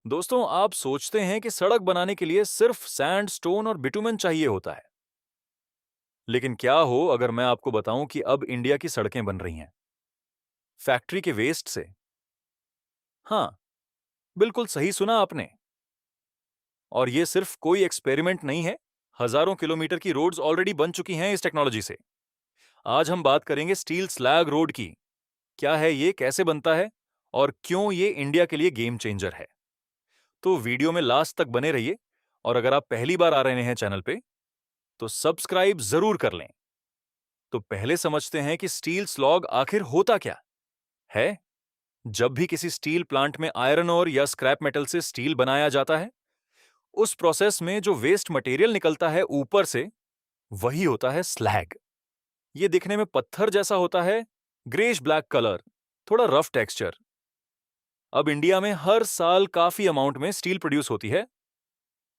दोस्तों, आप सोचते हैं कि सड़क बनाने के लिए सिर्फ सैंड, स्टोन और बिटुमेन चाहिए होता है। लेकिन क्या हो अगर मैं आपको बताऊं कि अब इंडिया की सड़कें बन रही हैं फैक्ट्री के वेस्ट से। हाँ, बिल्कुल सही सुना आपने। और ये सिर्फ कोई एक्सपेरिमेंट नहीं है। हजारों किलोमीटर की रोड्स ऑलरेडी बन चुकी हैं इस टेक्नोलॉजी से। आज हम बात करेंगे स्टील स्लैग रोड की। क्या है ये, कैसे बनता है और क्यों ये इंडिया के लिए गेम चेंजर है। तो वीडियो में लास्ट तक बने रहिए। और अगर आप पहली बार आ रहे हैं चैनल पे तो सब्सक्राइब जरूर कर लें। तो पहले समझते हैं कि स्टील स्लॉग आखिर होता क्या है। जब भी किसी स्टील प्लांट में आयरन ओर या स्क्रैप मेटल से स्टील बनाया जाता है, उस प्रोसेस में जो वेस्ट मटेरियल निकलता है ऊपर से, वही होता है स्लैग। ये दिखने में पत्थर जैसा होता है, ग्रेश ब्लैक कलर, थोड़ा रफ टेक्सचर। अब इंडिया में हर साल काफी अमाउंट में स्टील प्रोड्यूस होती है,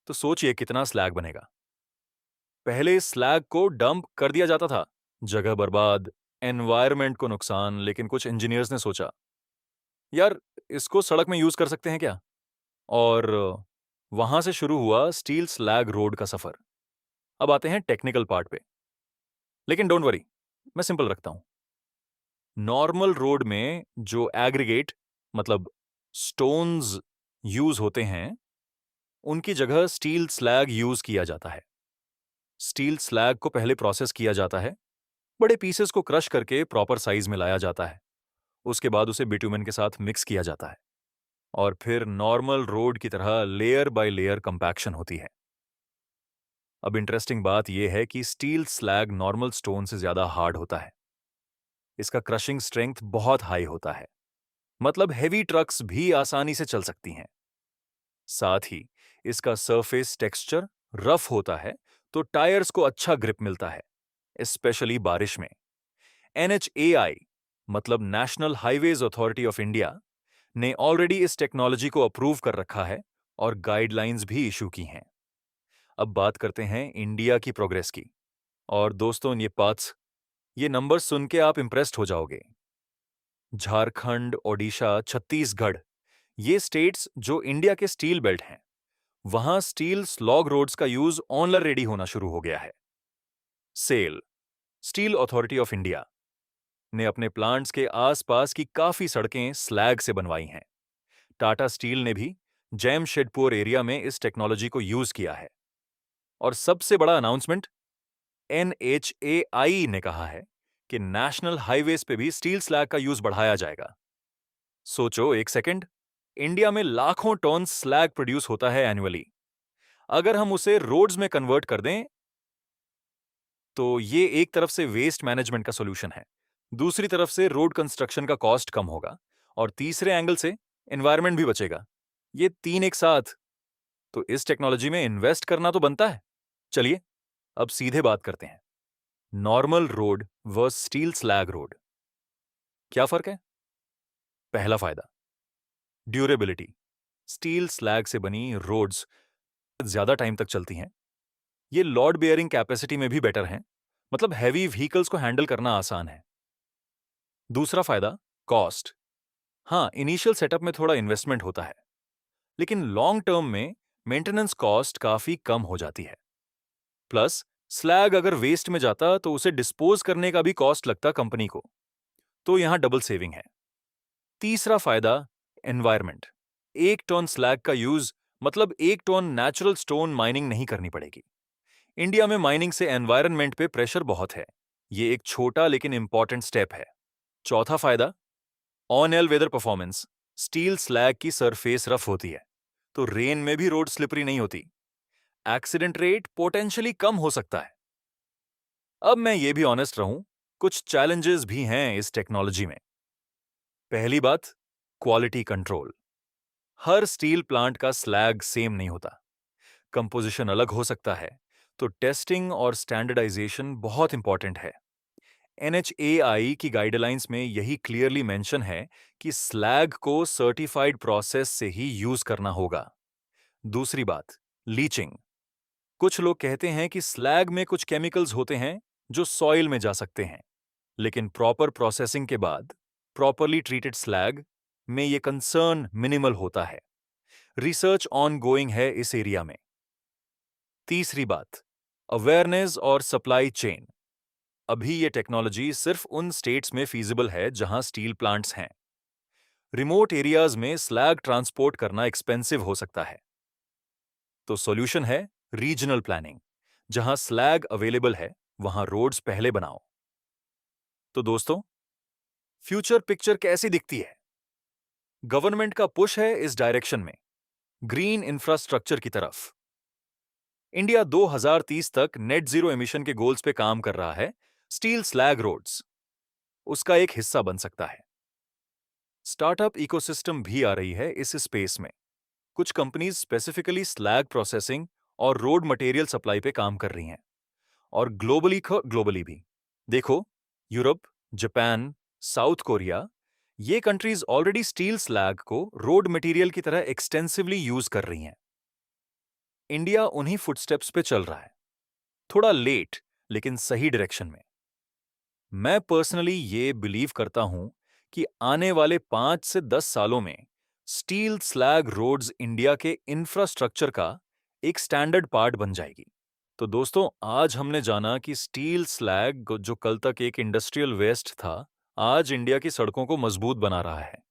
तो सोचिए कितना स्लैग बनेगा। पहले इस स्लैग को डंप कर दिया जाता था। जगह बर्बाद, एनवायरमेंट को नुकसान, लेकिन कुछ इंजीनियर्स ने सोचा, यार, इसको सड़क में यूज कर सकते हैं क्या। और वहां से शुरू हुआ स्टील स्लैग रोड का सफर। अब आते हैं टेक्निकल पार्ट पे, लेकिन डोंट वरी, मैं सिंपल रखता हूं। नॉर्मल रोड में जो एग्रीगेट मतलब स्टोन्स यूज होते हैं, उनकी जगह स्टील स्लैग यूज किया जाता है। स्टील स्लैग को पहले प्रोसेस किया जाता है, बड़े पीसेस को क्रश करके प्रॉपर साइज में लाया जाता है। उसके बाद उसे बिटुमेन के साथ मिक्स किया जाता है और फिर नॉर्मल रोड की तरह लेयर बाय लेयर कंपैक्शन होती है। अब इंटरेस्टिंग बात यह है कि स्टील स्लैग नॉर्मल स्टोन से ज्यादा हार्ड होता है। इसका क्रशिंग स्ट्रेंथ बहुत हाई होता है, मतलब हेवी ट्रक्स भी आसानी से चल सकती हैं। साथ ही इसका सरफेस टेक्सचर रफ होता है, तो टायर्स को अच्छा ग्रिप मिलता है, स्पेशली बारिश में। NHAI मतलब national highways authority of India ने ऑलरेडी इस टेक्नोलॉजी को अप्रूव कर रखा है और गाइडलाइंस भी इशू की हैं। अब बात करते हैं इंडिया की प्रोग्रेस की। और दोस्तों, ये नंबर सुन के आप इंप्रेस्ड हो जाओगे। झारखंड, ओडिशा, छत्तीसगढ़, ये स्टेट्स जो इंडिया के स्टील बेल्ट हैं, वहां स्टील स्लॉग रोड्स का यूज ऑलरेडी होना शुरू हो गया है। SAIL, steel authority of India, ने अपने प्लांट्स के आसपास की काफी सड़कें स्लैग से बनवाई हैं। टाटा स्टील ने भी जैमशेदपुर एरिया में इस टेक्नोलॉजी को यूज किया है। और सबसे बड़ा अनाउंसमेंट, NHAI ने कहा है कि नेशनल हाईवेज पे भी स्टील स्लैग का यूज बढ़ाया जाएगा। सोचो एक सेकंड, इंडिया में लाखों टन स्लैग प्रोड्यूस होता है एनुअली। अगर हम उसे रोड्स में कन्वर्ट कर दें, तो ये एक तरफ से वेस्ट मैनेजमेंट का सोल्यूशन है, दूसरी तरफ से रोड कंस्ट्रक्शन का कॉस्ट कम होगा, और तीसरे एंगल से एनवायरनमेंट भी बचेगा। ये तीन एक साथ, तो इस टेक्नोलॉजी में इन्वेस्ट करना तो बनता है। चलिए अब सीधे बात करते हैं, normal road versus steel slag road, क्या फर्क है। पहला फायदा, ड्यूरेबिलिटी। स्टील स्लैग से बनी रोड्स ज्यादा टाइम तक चलती हैं। ये लोड बेयरिंग कैपेसिटी में भी बेटर हैं, मतलब हैवी व्हीकल्स को हैंडल करना आसान है। दूसरा फायदा, कॉस्ट। हाँ, इनिशियल सेटअप में थोड़ा इन्वेस्टमेंट होता है, लेकिन लॉन्ग टर्म में मेंटेनेंस कॉस्ट काफी कम हो जाती है। प्लस स्लैग अगर वेस्ट में जाता तो उसे डिस्पोज करने का भी कॉस्ट लगता कंपनी को, तो यहां डबल सेविंग है। तीसरा फायदा, एनवायरमेंट। 1 टन स्लैग का यूज मतलब 1 टन नेचुरल स्टोन माइनिंग नहीं करनी पड़ेगी। इंडिया में माइनिंग से एनवायरनमेंट पे प्रेशर बहुत है। ये एक छोटा लेकिन इंपॉर्टेंट स्टेप है। चौथा फायदा, on all weather performance. Steel slag की सरफेस रफ होती है, तो रेन में भी रोड स्लिपरी नहीं होती। एक्सीडेंट रेट पोटेंशियली कम हो सकता है। अब मैं ये भी ऑनेस्ट रहूं, कुछ चैलेंजेस भी हैं इस टेक्नोलॉजी में। पहली बात, क्वालिटी कंट्रोल। हर स्टील प्लांट का स्लैग सेम नहीं होता, कंपोजिशन अलग हो सकता है, तो टेस्टिंग और स्टैंडर्डाइजेशन बहुत इंपॉर्टेंट है। NHAI की गाइडलाइंस में यही क्लियरली मेंशन है कि स्लैग को सर्टिफाइड प्रोसेस से ही यूज करना होगा। दूसरी बात, लीचिंग। कुछ लोग कहते हैं कि स्लैग में कुछ केमिकल्स होते हैं जो सॉइल में जा सकते हैं, लेकिन प्रॉपर प्रोसेसिंग के बाद प्रॉपरली ट्रीटेड स्लैग में ये कंसर्न मिनिमल होता है। रिसर्च ऑन गोइंग है इस एरिया में। तीसरी बात, अवेयरनेस और सप्लाई चेन। अभी ये टेक्नोलॉजी सिर्फ उन स्टेट्स में फीजिबल है जहां स्टील प्लांट्स हैं। रिमोट एरियाज में स्लैग ट्रांसपोर्ट करना एक्सपेंसिव हो सकता है। तो सॉल्यूशन है रीजनल प्लानिंग। जहां स्लैग अवेलेबल है वहां रोड्स पहले बनाओ। तो दोस्तों, फ्यूचर पिक्चर कैसी दिखती है? गवर्नमेंट का पुश है इस डायरेक्शन में, ग्रीन इंफ्रास्ट्रक्चर की तरफ। इंडिया 2030 तक नेट जीरो एमिशन के गोल्स पे काम कर रहा है। स्टील स्लैग रोड्स उसका एक हिस्सा बन सकता है। स्टार्टअप इकोसिस्टम भी आ रही है इस स्पेस में। कुछ कंपनीज स्पेसिफिकली स्लैग प्रोसेसिंग और रोड मटेरियल सप्लाई पे काम कर रही हैं, और ग्लोबली भी। देखो, यूरोप, जापान, साउथ कोरिया, ये कंट्रीज ऑलरेडी स्टील स्लैग को रोड मटेरियल की तरह एक्सटेंसिवली यूज कर रही हैं। इंडिया उन्हीं फुटस्टेप्स पे चल रहा है, थोड़ा लेट लेकिन सही डायरेक्शन में। मैं पर्सनली ये बिलीव करता हूं कि आने वाले 5 से 10 सालों में स्टील स्लैग रोड्स इंडिया के इंफ्रास्ट्रक्चर का एक स्टैंडर्ड पार्ट बन जाएगी। तो दोस्तों, आज हमने जाना कि स्टील स्लैग, जो कल तक एक इंडस्ट्रियल वेस्ट था, आज इंडिया की सड़कों को मजबूत बना रहा है।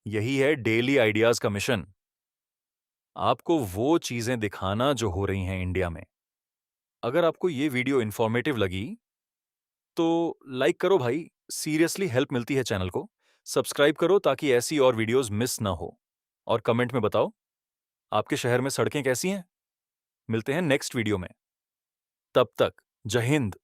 यही है डेली आइडियाज का मिशन, आपको वो चीजें दिखाना जो हो रही हैं इंडिया में। अगर आपको ये वीडियो इंफॉर्मेटिव लगी तो लाइक करो भाई, सीरियसली हेल्प मिलती है चैनल को। सब्सक्राइब करो ताकि ऐसी और वीडियोस मिस ना हो। और कमेंट में बताओ आपके शहर में सड़कें कैसी हैं। मिलते हैं नेक्स्ट वीडियो में। तब तक जय हिंद।